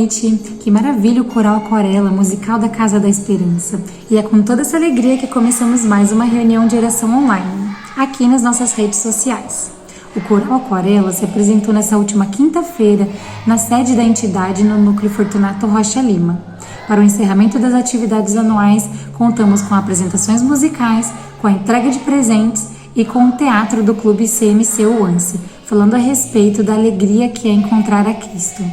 noite! Que maravilha o Coral Aquarela, musical da Casa da Esperança. E é com toda essa alegria que começamos mais uma reunião de oração online, aqui nas nossas redes sociais. O Coral Aquarela se apresentou nessa última quinta-feira na sede da entidade no Núcleo Fortunato Rocha Lima. Para o encerramento das atividades anuais, contamos com apresentações musicais, com a entrega de presentes e com o teatro do Clube CMC Uance, falando a respeito da alegria que é encontrar a Cristo.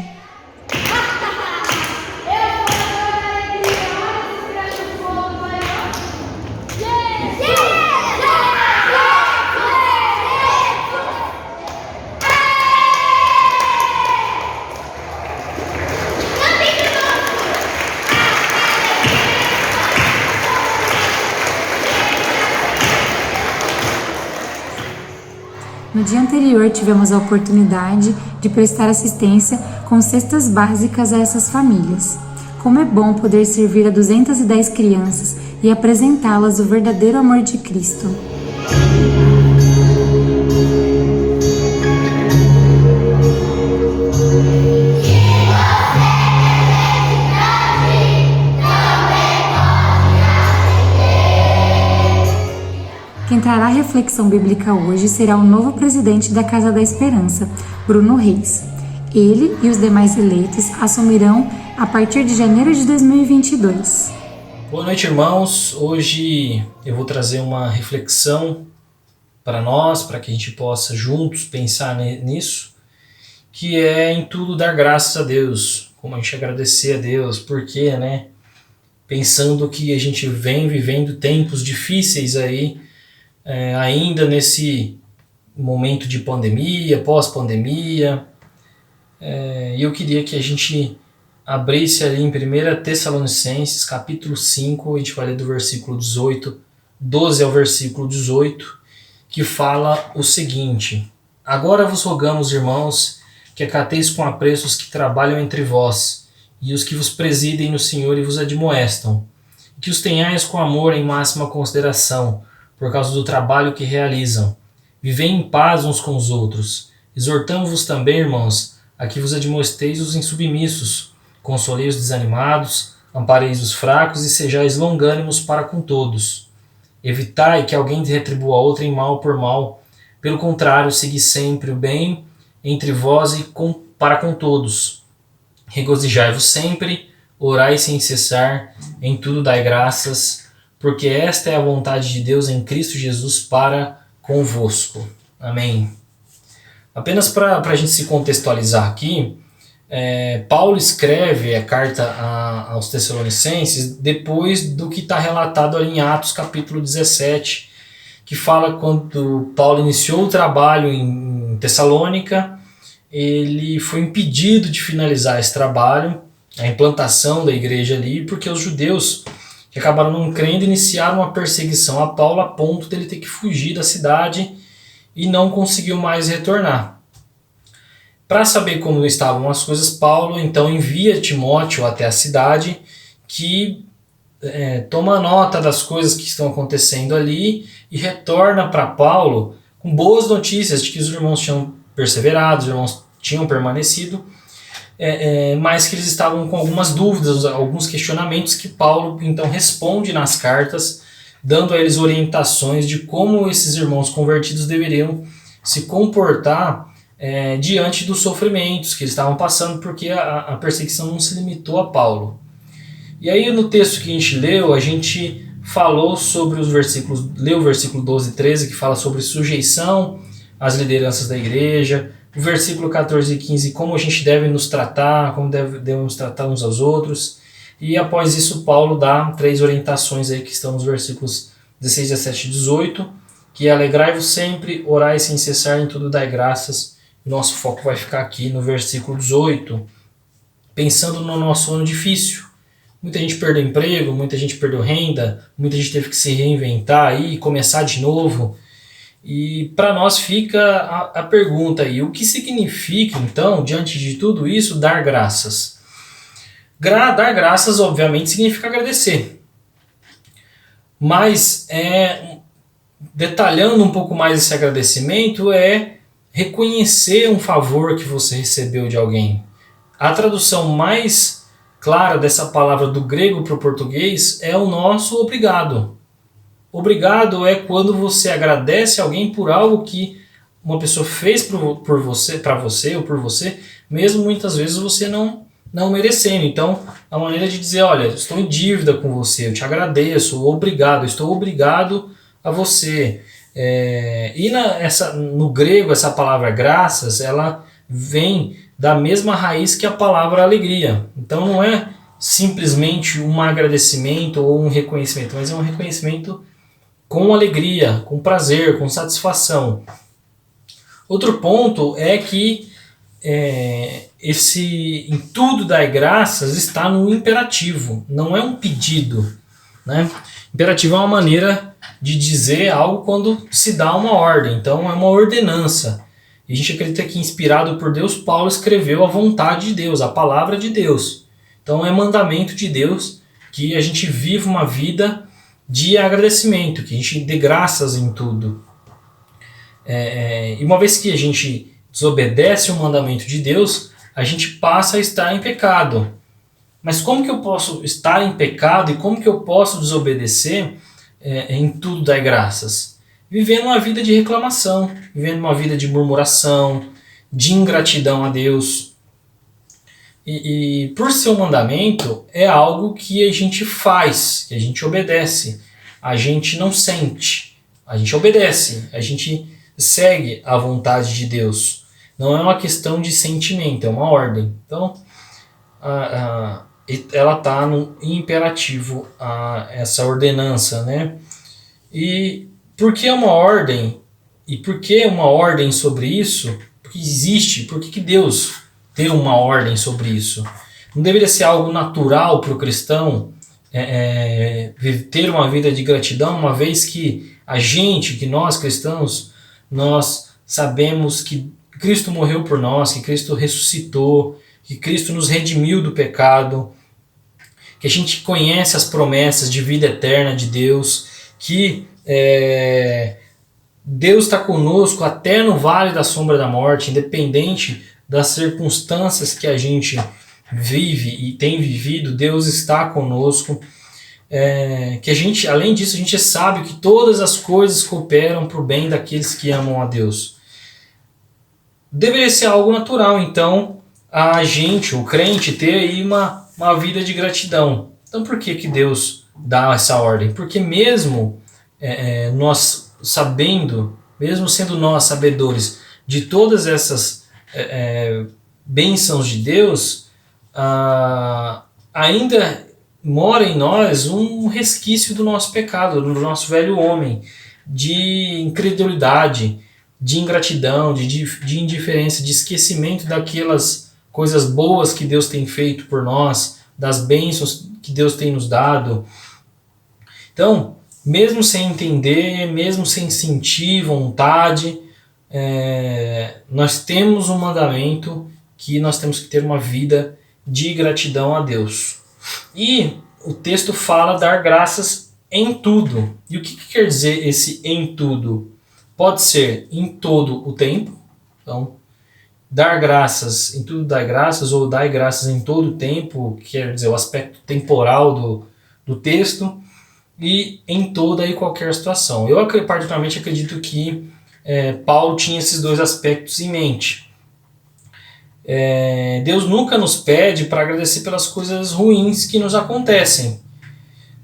No dia anterior, tivemos a oportunidade de prestar assistência com cestas básicas a essas famílias. Como é bom poder servir a 210 crianças e apresentá-las o verdadeiro amor de Cristo. Quem trará a reflexão bíblica hoje será o novo presidente da Casa da Esperança, Bruno Reis. Ele e os demais eleitos assumirão a partir de janeiro de 2022. Boa noite, irmãos. Hoje eu vou trazer uma reflexão para nós, para que a gente possa juntos pensar nisso, que é em tudo dar graças a Deus, como a gente agradecer a Deus, porque, pensando que a gente vem vivendo tempos difíceis aí, ainda nesse momento de pandemia, pós-pandemia, e eu queria que a gente abrisse ali em 1 Tessalonicenses, capítulo 5, a gente vai ler do versículo 12 ao versículo 18, que fala o seguinte: Agora vos rogamos, irmãos, que acateis com apreço os que trabalham entre vós, e os que vos presidem no Senhor e vos admoestam, e que os tenhais com amor em máxima consideração, por causa do trabalho que realizam. Vivei em paz uns com os outros. Exortamo-vos também, irmãos, a que vos admoesteis os insubmissos, consolei os desanimados, ampareis os fracos e sejais longânimos para com todos. Evitai que alguém retribua a outrem mal por mal. Pelo contrário, segui sempre o bem entre vós e para com todos. Regozijai-vos sempre, orai sem cessar, em tudo dai graças, porque esta é a vontade de Deus em Cristo Jesus para convosco. Amém. Apenas para a gente se contextualizar aqui, Paulo escreve a carta aos Tessalonicenses depois do que está relatado ali em Atos capítulo 17, que fala quando Paulo iniciou o trabalho em Tessalônica, ele foi impedido de finalizar esse trabalho, a implantação da igreja ali, porque os judeus que acabaram não crendo, iniciaram uma perseguição a Paulo a ponto dele ter que fugir da cidade e não conseguiu mais retornar. Para saber como estavam as coisas, Paulo então envia Timóteo até a cidade, que toma nota das coisas que estão acontecendo ali e retorna para Paulo com boas notícias de que os irmãos tinham perseverado, os irmãos tinham permanecido, mas que eles estavam com algumas dúvidas, alguns questionamentos que Paulo então responde nas cartas, dando a eles orientações de como esses irmãos convertidos deveriam se comportar diante dos sofrimentos que eles estavam passando, porque a perseguição não se limitou a Paulo. E aí no texto que a gente leu, a gente falou sobre os versículos, leu o versículo 12 e 13, que fala sobre sujeição às lideranças da igreja, o versículo 14 e 15, como a gente deve nos tratar, como devemos tratar uns aos outros. E após isso, Paulo dá 3 orientações aí que estão nos versículos 16, 17 e 18, que é alegrai-vos sempre, orai sem cessar, em tudo dai graças. O nosso foco vai ficar aqui no versículo 18, pensando no nosso ano difícil. Muita gente perdeu emprego, muita gente perdeu renda, muita gente teve que se reinventar aí, começar de novo. E para nós fica a pergunta aí, o que significa então, diante de tudo isso, dar graças? Dar graças, obviamente, significa agradecer. Mas, detalhando um pouco mais esse agradecimento, é reconhecer um favor que você recebeu de alguém. A tradução mais clara dessa palavra do grego para o português é o nosso obrigado. Obrigado é quando você agradece alguém por algo que uma pessoa fez por você, para você ou por você, mesmo muitas vezes você não merecendo. Então, a maneira de dizer, olha, estou em dívida com você, eu te agradeço, obrigado, estou obrigado a você. No grego, essa palavra graças, ela vem da mesma raiz que a palavra alegria. Então, não é simplesmente um agradecimento ou um reconhecimento, mas é um reconhecimento com alegria, com prazer, com satisfação. Outro ponto é que esse em tudo dai graças está no imperativo, não é um pedido, né? Imperativo é uma maneira de dizer algo quando se dá uma ordem, então é uma ordenança. E a gente acredita que, inspirado por Deus, Paulo escreveu a vontade de Deus, a palavra de Deus. Então é mandamento de Deus que a gente viva uma vida de agradecimento, que a gente dê graças em tudo. E uma vez que a gente desobedece o mandamento de Deus, a gente passa a estar em pecado. Mas como que eu posso estar em pecado e como que eu posso desobedecer em tudo dar graças? Vivendo uma vida de reclamação, vivendo uma vida de murmuração, de ingratidão a Deus. E por ser um mandamento, é algo que a gente faz, que a gente obedece. A gente não sente, a gente obedece, a gente segue a vontade de Deus. Não é uma questão de sentimento, é uma ordem. Então, ela está no imperativo, essa ordenança, né? E por que uma ordem? E por que uma ordem sobre isso? Porque existe, por que Deus deu uma ordem sobre isso? Não deveria ser algo natural para o cristão ter uma vida de gratidão, uma vez que que nós cristãos, nós sabemos que Cristo morreu por nós, que Cristo ressuscitou, que Cristo nos redimiu do pecado, que a gente conhece as promessas de vida eterna de Deus, que Deus está conosco até no vale da sombra da morte, independente das circunstâncias que a gente vive e tem vivido, Deus está conosco. Que a gente, além disso, a gente sabe que todas as coisas cooperam para o bem daqueles que amam a Deus. Deveria ser algo natural, então, a gente, o crente, ter aí uma vida de gratidão. Então, por que Deus dá essa ordem? Porque mesmo nós sabendo, mesmo sendo nós sabedores de todas essas bênçãos de Deus, ainda mora em nós um resquício do nosso pecado, do nosso velho homem, de incredulidade, de ingratidão, de indiferença, de esquecimento daquelas coisas boas que Deus tem feito por nós, das bênçãos que Deus tem nos dado. Então, mesmo sem entender, mesmo sem sentir vontade, nós temos um mandamento que nós temos que ter uma vida de gratidão a Deus. E o texto fala dar graças em tudo. E o que quer dizer esse em tudo? Pode ser em todo o tempo. Então, dar graças em tudo dai graças, ou dai graças em todo o tempo, quer dizer o aspecto temporal do texto, e em toda e qualquer situação. Eu particularmente acredito que Paulo tinha esses dois aspectos em mente. Deus nunca nos pede para agradecer pelas coisas ruins que nos acontecem,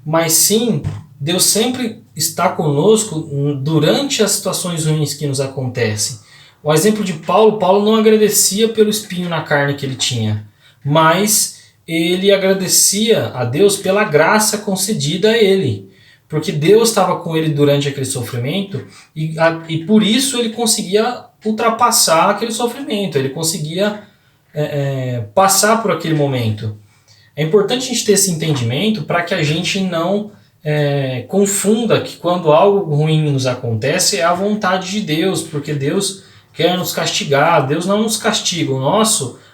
mas sim, Deus sempre está conosco durante as situações ruins que nos acontecem. O exemplo de Paulo não agradecia pelo espinho na carne que ele tinha, mas ele agradecia a Deus pela graça concedida a ele, porque Deus estava com ele durante aquele sofrimento e por isso ele conseguia ultrapassar aquele sofrimento, ele conseguia passar por aquele momento. É importante a gente ter esse entendimento para que a gente não confunda que quando algo ruim nos acontece é a vontade de Deus, porque Deus quer nos castigar. Deus não nos castiga.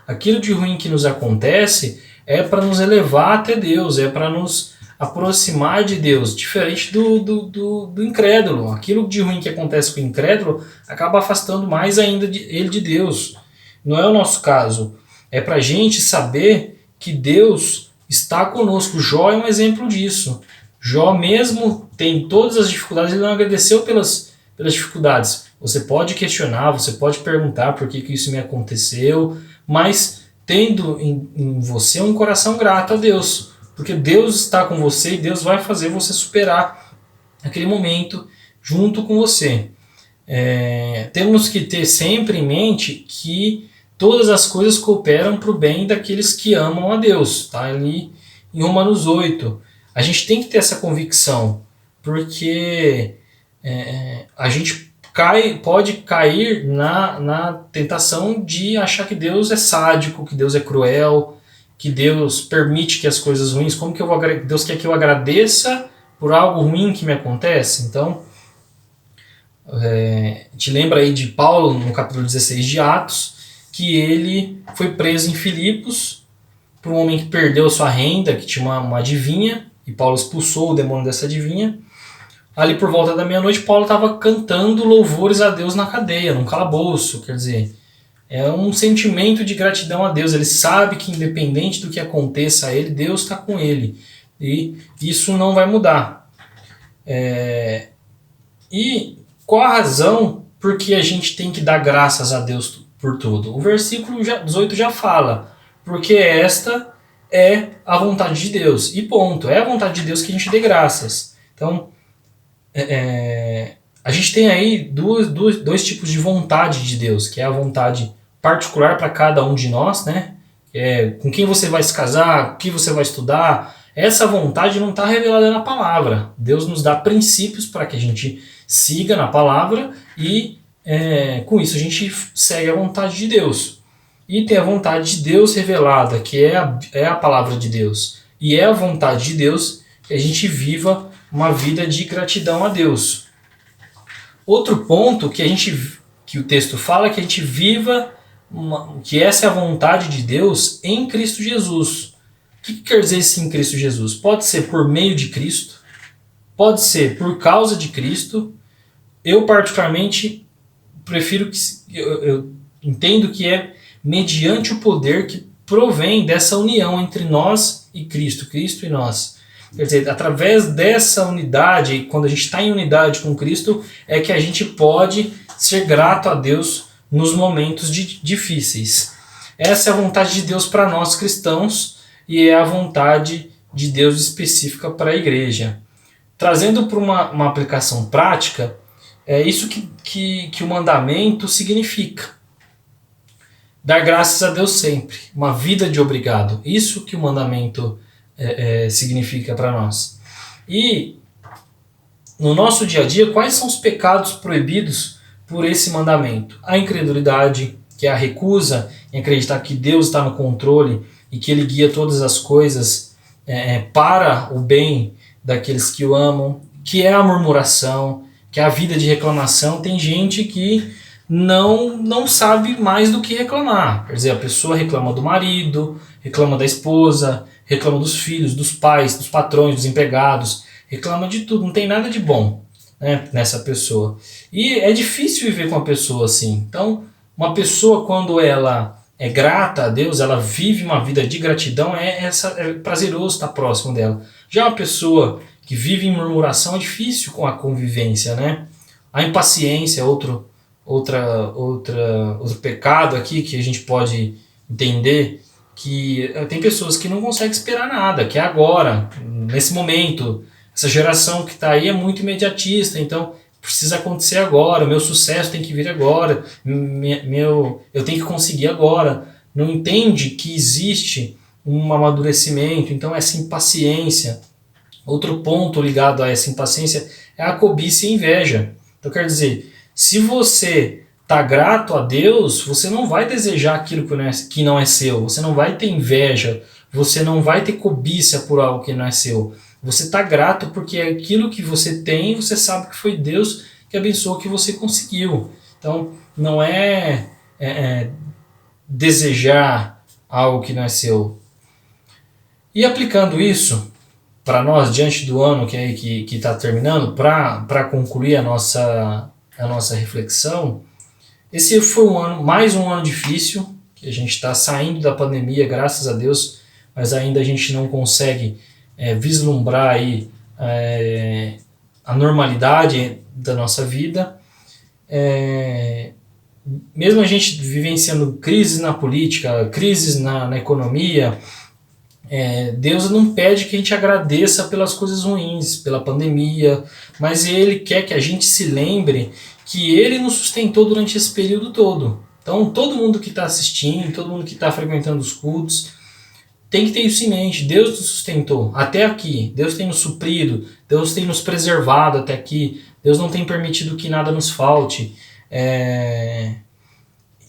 Aquilo de ruim que nos acontece é para nos elevar até Deus, é para nos aproximar de Deus, diferente do incrédulo. Aquilo de ruim que acontece com o incrédulo acaba afastando mais ainda ele de Deus. Não é o nosso caso. É para a gente saber que Deus está conosco. Jó é um exemplo disso. Jó mesmo tem todas as dificuldades, ele não agradeceu pelas dificuldades. Você pode questionar, você pode perguntar por que isso me aconteceu, mas tendo em você um coração grato a Deus, porque Deus está com você e Deus vai fazer você superar aquele momento junto com você. Temos que ter sempre em mente que todas as coisas cooperam para o bem daqueles que amam a Deus. Tá ali em Romanos 8. A gente tem que ter essa convicção, porque a gente pode cair na tentação de achar que Deus é sádico, que Deus é cruel, que Deus permite que as coisas ruins, como que Deus quer que eu agradeça por algo ruim que me acontece? Então, te lembra aí de Paulo no capítulo 16 de Atos, que ele foi preso em Filipos por um homem que perdeu sua renda, que tinha uma adivinha, e Paulo expulsou o demônio dessa adivinha. Ali por volta da meia-noite, Paulo estava cantando louvores a Deus na cadeia, num calabouço. Quer dizer, é um sentimento de gratidão a Deus. Ele sabe que independente do que aconteça a ele, Deus está com ele. E isso não vai mudar. E qual a razão por que a gente tem que dar graças a Deus por tudo? O versículo 18 já fala, porque esta é a vontade de Deus. E ponto. É a vontade de Deus que a gente dê graças. Então, a gente tem aí dois tipos de vontade de Deus, que é a vontade particular para cada um de nós, né? Com quem você vai se casar, o que você vai estudar. Essa vontade não está revelada na palavra. Deus nos dá princípios para que a gente siga na palavra e com isso a gente segue a vontade de Deus. E tem a vontade de Deus revelada, que é a palavra de Deus. E é a vontade de Deus que a gente viva uma vida de gratidão a Deus. Outro ponto que o texto fala é que a gente viva, que essa é a vontade de Deus em Cristo Jesus. O que quer dizer isso em Cristo Jesus? Pode ser por meio de Cristo, pode ser por causa de Cristo. Eu particularmente prefiro eu entendo que é mediante o poder que provém dessa união entre nós e Cristo, Cristo e nós. Quer dizer, através dessa unidade, quando a gente está em unidade com Cristo, é que a gente pode ser grato a Deus nos momentos difíceis. Essa é a vontade de Deus para nós cristãos e é a vontade de Deus específica para a igreja. Trazendo para uma aplicação prática, é isso que o mandamento significa. Dar graças a Deus sempre, uma vida de obrigado. Isso que o mandamento significa para nós. E no nosso dia a dia, quais são os pecados proibidos por esse mandamento? A incredulidade, que é a recusa em acreditar que Deus está no controle e que Ele guia todas as coisas para o bem daqueles que o amam, que é a murmuração, que é a vida de reclamação. Tem gente que não sabe mais do que reclamar. Quer dizer, a pessoa reclama do marido, reclama da esposa, reclama dos filhos, dos pais, dos patrões, dos empregados, reclama de tudo, não tem nada de bom, né, nessa pessoa. E é difícil viver com uma pessoa assim. Então, uma pessoa, quando ela é grata a Deus, ela vive uma vida de gratidão, é prazeroso estar próximo dela. Já uma pessoa que vive em murmuração é difícil com a convivência, né? A impaciência é outro pecado aqui que a gente pode entender, que tem pessoas que não conseguem esperar nada, que é agora, nesse momento. Essa geração que está aí é muito imediatista, então precisa acontecer agora, o meu sucesso tem que vir agora, eu tenho que conseguir agora. Não entende que existe um amadurecimento, então essa impaciência. Outro ponto ligado a essa impaciência é a cobiça e a inveja. Então quer dizer, se você está grato a Deus, você não vai desejar aquilo que não é seu, você não vai ter inveja, você não vai ter cobiça por algo que não é seu. Você está grato porque aquilo que você tem, você sabe que foi Deus que abençoou, que você conseguiu. Então não é desejar algo que não é seu. E aplicando isso para nós, diante do ano que está terminando, para concluir a nossa reflexão, esse foi mais um ano difícil A gente está saindo da pandemia, graças a Deus, mas ainda a gente não consegue vislumbrar aí, a normalidade da nossa vida. Mesmo a gente vivenciando crises na política, crises na economia, Deus não pede que a gente agradeça pelas coisas ruins, pela pandemia, mas Ele quer que a gente se lembre que Ele nos sustentou durante esse período todo. Então todo mundo que está assistindo, todo mundo que está frequentando os cultos, tem que ter isso em mente. Deus nos sustentou até aqui, Deus tem nos suprido, Deus tem nos preservado até aqui, Deus não tem permitido que nada nos falte.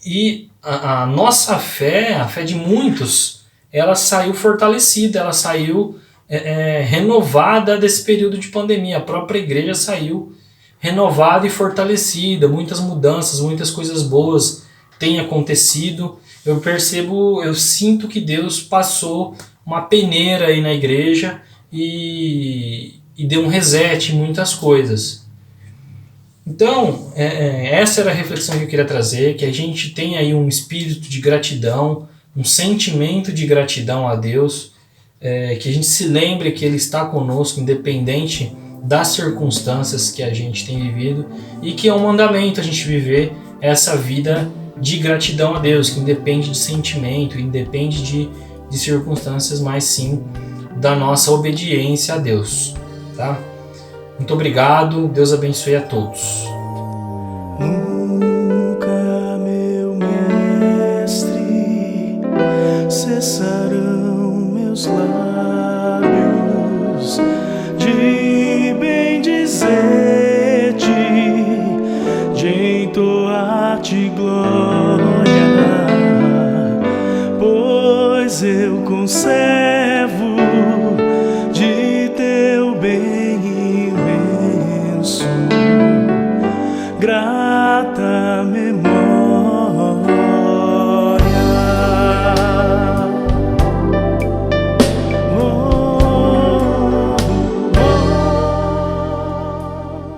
E a nossa fé, a fé de muitos, ela saiu fortalecida, ela saiu renovada desse período de pandemia. A própria igreja saiu renovada e fortalecida, muitas mudanças, muitas coisas boas têm acontecido. Eu sinto que Deus passou uma peneira aí na igreja e deu um reset em muitas coisas. Então, essa era a reflexão que eu queria trazer, que a gente tem aí um espírito de gratidão, um sentimento de gratidão a Deus, que a gente se lembre que Ele está conosco, independente das circunstâncias que a gente tem vivido, e que é um mandamento a gente viver essa vida de gratidão a Deus, que independe de sentimento, independe de circunstâncias, mas sim da nossa obediência a Deus, tá? Muito obrigado, Deus abençoe a todos. Nunca, meu mestre, cessarão meus lábios de bendizer-te, de entoar-te glória, pois eu conservo de teu bem imenso grata memória.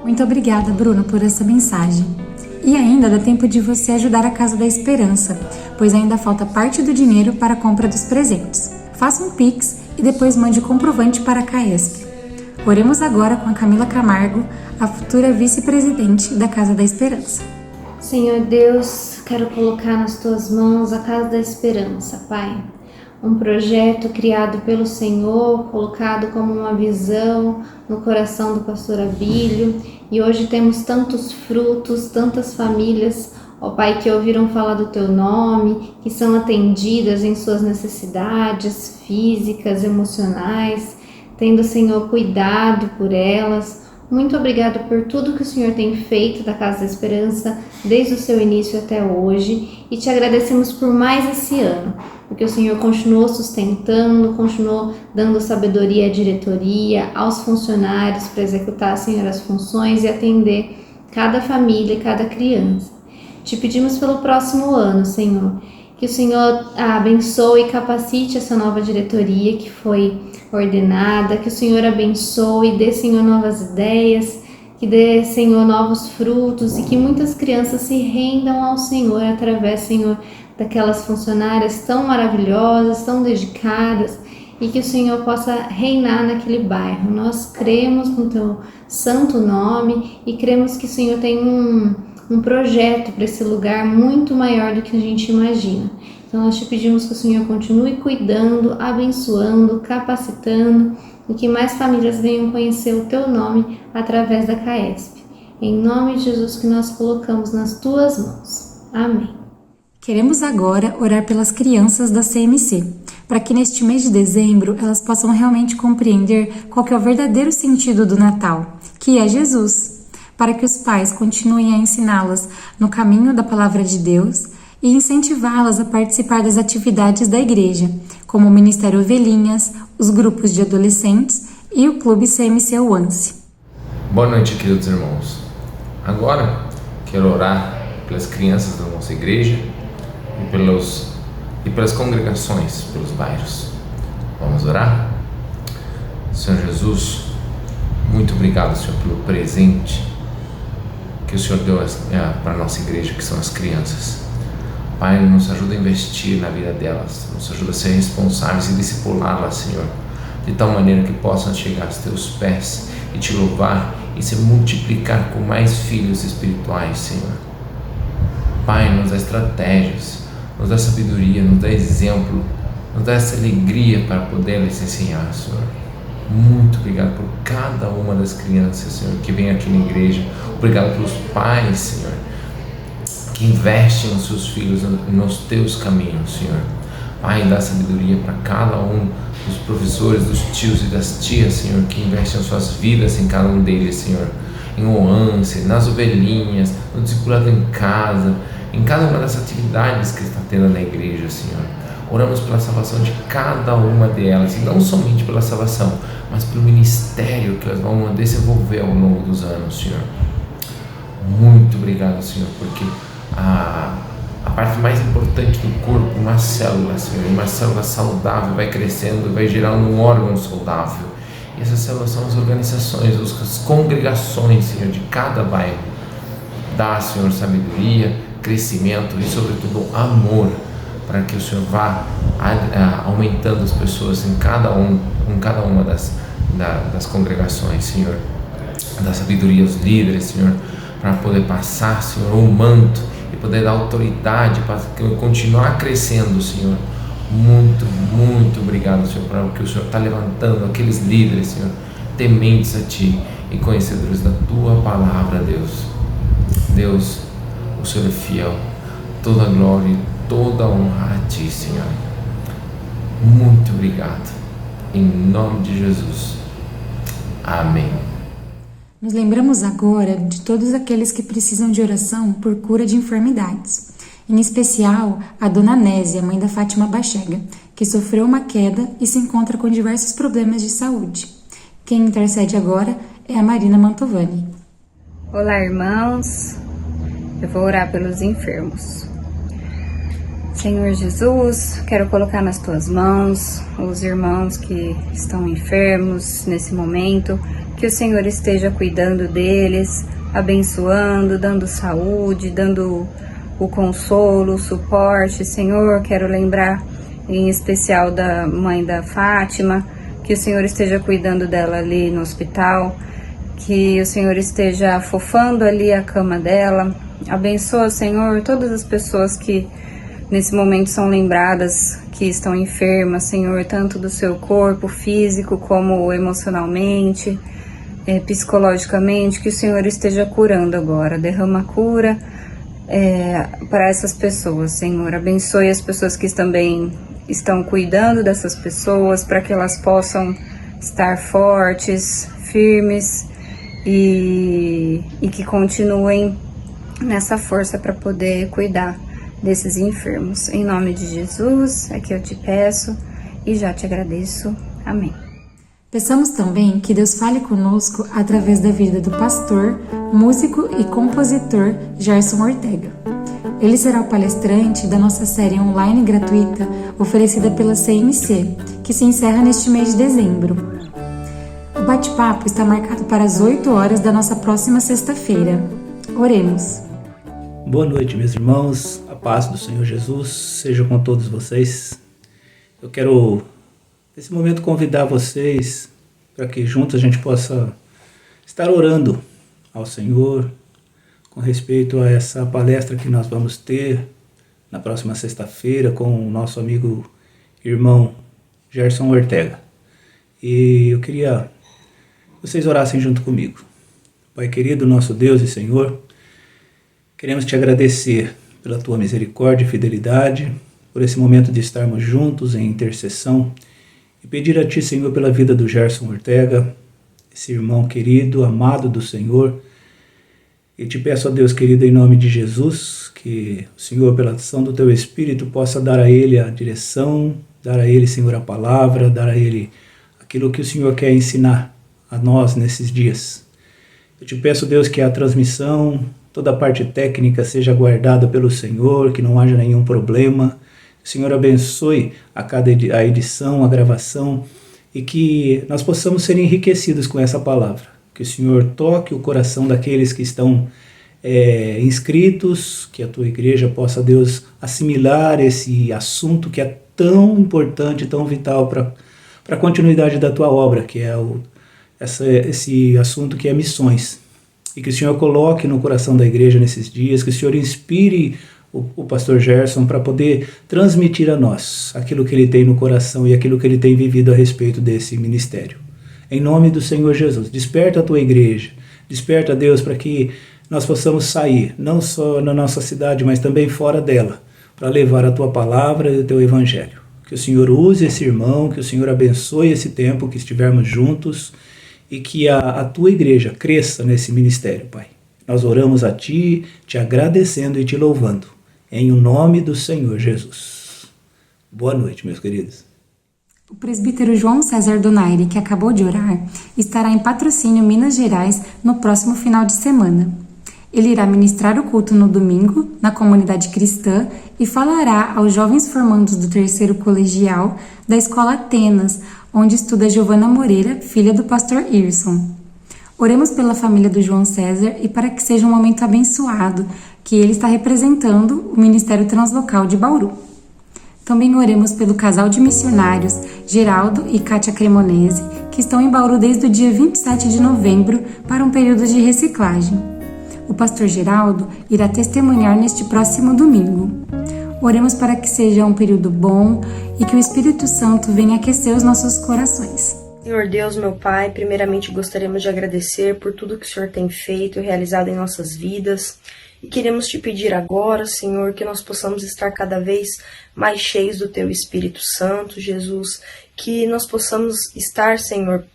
Muito obrigada, Bruno, por essa mensagem. E ainda dá tempo de você ajudar a Casa da Esperança, pois ainda falta parte do dinheiro para a compra dos presentes. Faça um Pix e depois mande o comprovante para a CAESP. Oremos agora com a Camila Camargo, a futura vice-presidente da Casa da Esperança. Senhor Deus, quero colocar nas Tuas mãos a Casa da Esperança, Pai. Um projeto criado pelo Senhor, colocado como uma visão no coração do pastor Abílio, e hoje temos tantos frutos, tantas famílias, ó Pai, que ouviram falar do Teu nome, que são atendidas em suas necessidades físicas, emocionais, tendo, Senhor, cuidado por elas. Muito obrigado por tudo que o Senhor tem feito da Casa da Esperança desde o seu início até hoje, e te agradecemos por mais esse ano, porque o Senhor continuou sustentando, continuou dando sabedoria à diretoria, aos funcionários para executar, Senhor, as funções e atender cada família e cada criança. Te pedimos pelo próximo ano, Senhor, que o Senhor abençoe e capacite essa nova diretoria que foi ordenada, que o Senhor abençoe e dê, Senhor, novas ideias, que dê, Senhor, novos frutos, e que muitas crianças se rendam ao Senhor através, Senhor, daquelas funcionárias tão maravilhosas, tão dedicadas, e que o Senhor possa reinar naquele bairro. Nós cremos no Teu santo nome e cremos que o Senhor tem um projeto para esse lugar muito maior do que a gente imagina. Então nós te pedimos que o Senhor continue cuidando, abençoando, capacitando, e que mais famílias venham conhecer o Teu nome através da CAESP. Em nome de Jesus que nós colocamos nas Tuas mãos. Amém. Queremos agora orar pelas crianças da CMC, para que neste mês de dezembro elas possam realmente compreender qual que é o verdadeiro sentido do Natal, que é Jesus, para que os pais continuem a ensiná-las no caminho da Palavra de Deus e incentivá-las a participar das atividades da igreja, como o Ministério Ovelhinhas, os grupos de adolescentes e o Clube CMC Once. Boa noite, queridos irmãos. Agora quero orar pelas crianças da nossa igreja e pelas congregações, pelos bairros. Vamos orar? Senhor Jesus, muito obrigado, Senhor, pelo presente que o Senhor deu para a nossa igreja, que são as crianças. Pai, nos ajuda a investir na vida delas, nos ajuda a ser responsáveis e discipulá-las, Senhor, de tal maneira que possam chegar aos teus pés e te louvar e se multiplicar com mais filhos espirituais, Senhor. Pai, nos dá estratégias, nos dá sabedoria, nos dá exemplo, nos dá essa alegria para poder lhes ensinar, Senhor. Muito obrigado por cada uma das crianças, Senhor, que vem aqui na igreja. Obrigado pelos pais, Senhor, que investem nos seus filhos, nos teus caminhos, Senhor. Pai, dá sabedoria para cada um dos professores, dos tios e das tias, Senhor, que investem as suas vidas em cada um deles, Senhor. Em Oance, nas ovelhinhas, no discipulado em casa, em cada uma das atividades que está tendo na igreja, Senhor. Oramos pela salvação de cada uma delas, e não somente pela salvação, mas pelo ministério que elas vão desenvolver ao longo dos anos, Senhor. Muito obrigado, Senhor, porque a parte mais importante do corpo, uma célula, Senhor, uma célula saudável vai crescendo e vai gerando um órgão saudável. E essas células são as organizações, as congregações, Senhor, de cada bairro. Dá, Senhor, sabedoria, crescimento e, sobretudo, amor, para que o Senhor vá aumentando as pessoas em cada uma das congregações, Senhor. Dá sabedoria aos líderes, Senhor, para poder passar, Senhor, o manto e poder dar autoridade para continuar crescendo, Senhor. Muito, muito obrigado, Senhor, para o que o Senhor está levantando aqueles líderes, Senhor, tementes a Ti e conhecedores da Tua palavra, Deus. Deus, o Senhor é fiel. Toda a glória e toda a honra a Ti, Senhor. Muito obrigado. Em nome de Jesus. Amém. Nos lembramos agora de todos aqueles que precisam de oração por cura de enfermidades. Em especial, a Dona Nésia, mãe da Fátima Bachega, que sofreu uma queda e se encontra com diversos problemas de saúde. Quem intercede agora é a Marina Mantovani. Olá, irmãos. Eu vou orar pelos enfermos. Senhor Jesus, quero colocar nas Tuas mãos os irmãos que estão enfermos nesse momento, que o Senhor esteja cuidando deles, abençoando, dando saúde, dando o consolo, o suporte. Senhor, quero lembrar em especial da mãe da Fátima, que o Senhor esteja cuidando dela ali no hospital, que o Senhor esteja afofando ali a cama dela. Abençoa, Senhor, todas as pessoas que nesse momento são lembradas que estão enfermas, Senhor, tanto do seu corpo físico como emocionalmente, psicologicamente, que o Senhor esteja curando agora. Derrama cura para essas pessoas, Senhor. Abençoe as pessoas que também estão cuidando dessas pessoas, para que elas possam estar fortes, firmes e que continuem nessa força para poder cuidar desses enfermos. Em nome de Jesus é que eu te peço e já te agradeço. Amém. Peçamos também que Deus fale conosco através da vida do pastor, músico e compositor Gerson Ortega. Ele será o palestrante da nossa série online gratuita oferecida pela CMC, que se encerra neste mês de dezembro. O bate-papo está marcado para as 8 horas da nossa próxima sexta-feira. Oremos. Boa noite, meus irmãos. A paz do Senhor Jesus seja com todos vocês. Eu quero, nesse momento, convidar vocês para que juntos a gente possa estar orando ao Senhor com respeito a essa palestra que nós vamos ter na próxima sexta-feira com o nosso amigo irmão Gerson Ortega. E eu queria que vocês orassem junto comigo. Pai querido, nosso Deus e Senhor, queremos te agradecer pela tua misericórdia e fidelidade, por esse momento de estarmos juntos em intercessão e pedir a ti, Senhor, pela vida do Gerson Ortega, esse irmão querido, amado do Senhor. E te peço, ó Deus querido, em nome de Jesus, que o Senhor, pela ação do teu Espírito, possa dar a ele a direção, dar a ele, Senhor, a palavra, dar a ele aquilo que o Senhor quer ensinar a nós nesses dias. Eu te peço, Deus, que a transmissão, toda a parte técnica seja guardada pelo Senhor, que não haja nenhum problema. O Senhor abençoe a edição, a gravação, e que nós possamos ser enriquecidos com essa palavra. Que o Senhor toque o coração daqueles que estão inscritos, que a tua igreja possa, Deus, assimilar esse assunto que é tão importante, tão vital para a continuidade da tua obra, que é esse assunto que é missões. E que o Senhor coloque no coração da igreja nesses dias, que o Senhor inspire o pastor Gerson para poder transmitir a nós aquilo que ele tem no coração e aquilo que ele tem vivido a respeito desse ministério. Em nome do Senhor Jesus, desperta a tua igreja, desperta, Deus, para que nós possamos sair, não só na nossa cidade, mas também fora dela, para levar a tua palavra e o teu evangelho. Que o Senhor use esse irmão, que o Senhor abençoe esse tempo que estivermos juntos e que a tua igreja cresça nesse ministério, Pai. Nós oramos a Ti, te agradecendo e te louvando, em o nome do Senhor Jesus. Boa noite, meus queridos. O presbítero João César Donaire, que acabou de orar, estará em Patrocínio, Minas Gerais, no próximo final de semana. Ele irá ministrar o culto no domingo, na comunidade cristã, e falará aos jovens formandos do 3º colegial da Escola Atenas, onde estuda Giovana Moreira, filha do pastor Irson. Oremos pela família do João César e para que seja um momento abençoado, que ele está representando o Ministério Translocal de Bauru. Também oremos pelo casal de missionários, Geraldo e Kátia Cremonese, que estão em Bauru desde o dia 27 de novembro para um período de reciclagem. O pastor Geraldo irá testemunhar neste próximo domingo. Oremos para que seja um período bom e que o Espírito Santo venha aquecer os nossos corações. Senhor Deus, meu Pai, primeiramente gostaríamos de agradecer por tudo que o Senhor tem feito e realizado em nossas vidas. E queremos te pedir agora, Senhor, que nós possamos estar cada vez mais cheios do Teu Espírito Santo, Jesus. Que nós possamos estar, Senhor,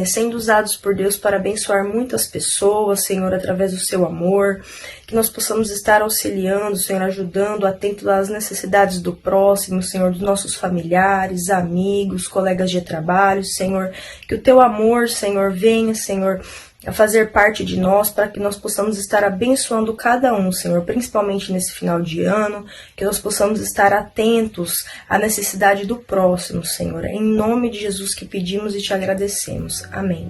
sendo usados por Deus para abençoar muitas pessoas, Senhor, através do seu amor, que nós possamos estar auxiliando, Senhor, ajudando, atento às necessidades do próximo, Senhor, dos nossos familiares, amigos, colegas de trabalho, Senhor, que o teu amor, Senhor, venha, Senhor, a fazer parte de nós, para que nós possamos estar abençoando cada um, Senhor, principalmente nesse final de ano, que nós possamos estar atentos à necessidade do próximo, Senhor. É em nome de Jesus que pedimos e te agradecemos. Amém.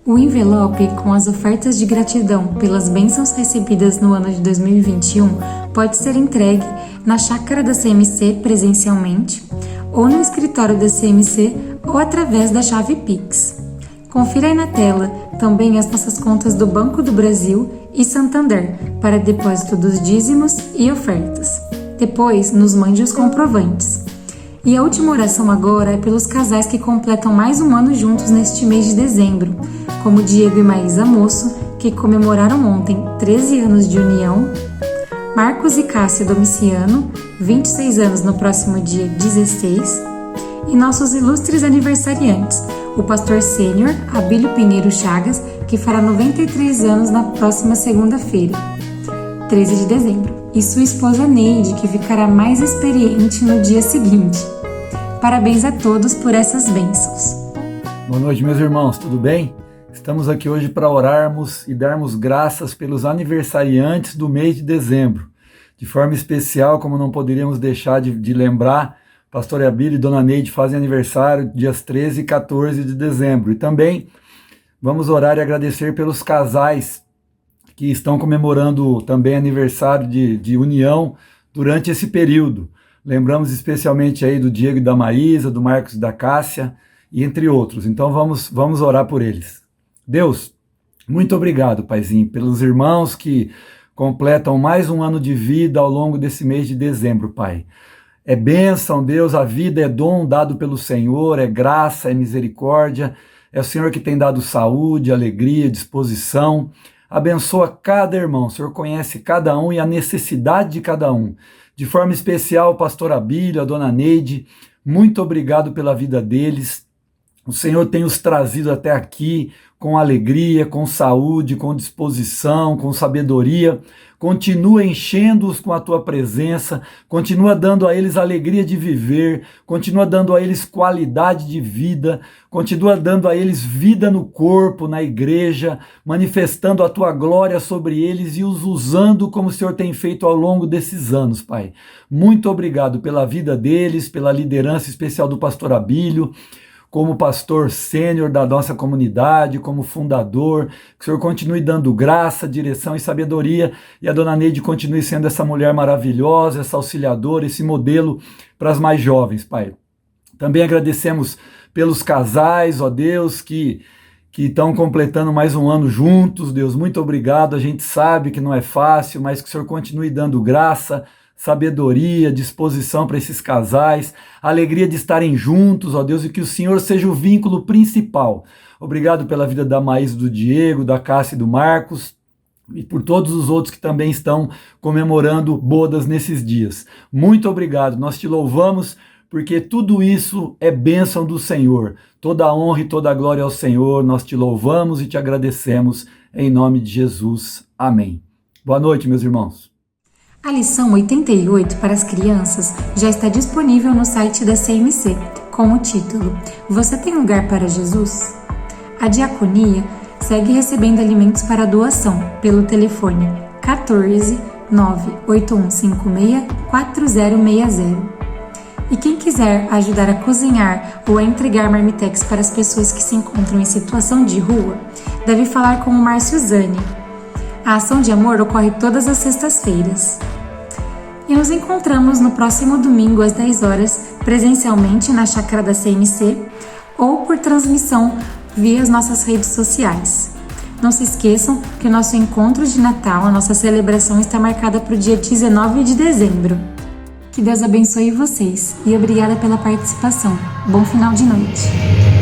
O envelope com as ofertas de gratidão pelas bênçãos recebidas no ano de 2021 pode ser entregue na chácara da CMC presencialmente, ou no escritório da CMC, ou através da chave Pix. Confira aí na tela também as nossas contas do Banco do Brasil e Santander para depósito dos dízimos e ofertas. Depois, nos mande os comprovantes. E a última oração agora é pelos casais que completam mais um ano juntos neste mês de dezembro, como Diego e Maísa Moço, que comemoraram ontem 13 anos de união, Marcos e Cássia Domiciano, 26 anos no próximo dia 16, e nossos ilustres aniversariantes, o pastor sênior Abílio Pinheiro Chagas, que fará 93 anos na próxima segunda-feira, 13 de dezembro, e sua esposa Neide, que ficará mais experiente no dia seguinte. Parabéns a todos por essas bênçãos. Boa noite, meus irmãos, tudo bem? Estamos aqui hoje para orarmos e darmos graças pelos aniversariantes do mês de dezembro. De forma especial, como não poderíamos deixar de lembrar, Pastor Abílio e Dona Neide fazem aniversário dias 13 e 14 de dezembro. E também vamos orar e agradecer pelos casais que estão comemorando também aniversário de união durante esse período. Lembramos especialmente aí do Diego e da Maísa, do Marcos e da Cássia, e entre outros. Então vamos orar por eles. Deus, muito obrigado, Paizinho, pelos irmãos que completam mais um ano de vida ao longo desse mês de dezembro, Pai. É bênção, Deus, a vida é dom dado pelo Senhor, é graça, é misericórdia, é o Senhor que tem dado saúde, alegria, disposição. Abençoa cada irmão, o Senhor conhece cada um e a necessidade de cada um. De forma especial, o pastor Abílio, a dona Neide, muito obrigado pela vida deles. O Senhor tem os trazido até aqui com alegria, com saúde, com disposição, com sabedoria. Continua enchendo-os com a tua presença, continua dando a eles alegria de viver, continua dando a eles qualidade de vida, continua dando a eles vida no corpo, na igreja, manifestando a tua glória sobre eles e os usando como o Senhor tem feito ao longo desses anos, Pai. Muito obrigado pela vida deles, pela liderança especial do pastor Abílio. como pastor sênior da nossa comunidade, como fundador, que o Senhor continue dando graça, direção e sabedoria, e a dona Neide continue sendo essa mulher maravilhosa, essa auxiliadora, esse modelo para as mais jovens, Pai. Também agradecemos pelos casais, ó Deus, que estão completando mais um ano juntos. Deus, muito obrigado. A gente sabe que não é fácil, mas que o Senhor continue dando graça, sabedoria, disposição para esses casais, alegria de estarem juntos, ó Deus, e que o Senhor seja o vínculo principal. Obrigado pela vida da Maísa, do Diego, da Cássia e do Marcos, e por todos os outros que também estão comemorando bodas nesses dias. Muito obrigado, nós te louvamos, porque tudo isso é bênção do Senhor. Toda a honra e toda a glória ao Senhor, nós te louvamos e te agradecemos, em nome de Jesus. Amém. Boa noite, meus irmãos. A lição 88 para as crianças já está disponível no site da CMC, com o título Você tem lugar para Jesus? A diaconia segue recebendo alimentos para doação pelo telefone 14 98156 4060. E quem quiser ajudar a cozinhar ou a entregar marmitex para as pessoas que se encontram em situação de rua, deve falar com o Márcio Zani. A ação de amor ocorre todas as sextas-feiras. E nos encontramos no próximo domingo às 10 horas, presencialmente na chácara da CMC ou por transmissão via as nossas redes sociais. Não se esqueçam que o nosso encontro de Natal, a nossa celebração, está marcada para o dia 19 de dezembro. Que Deus abençoe vocês e obrigada pela participação. Bom final de noite.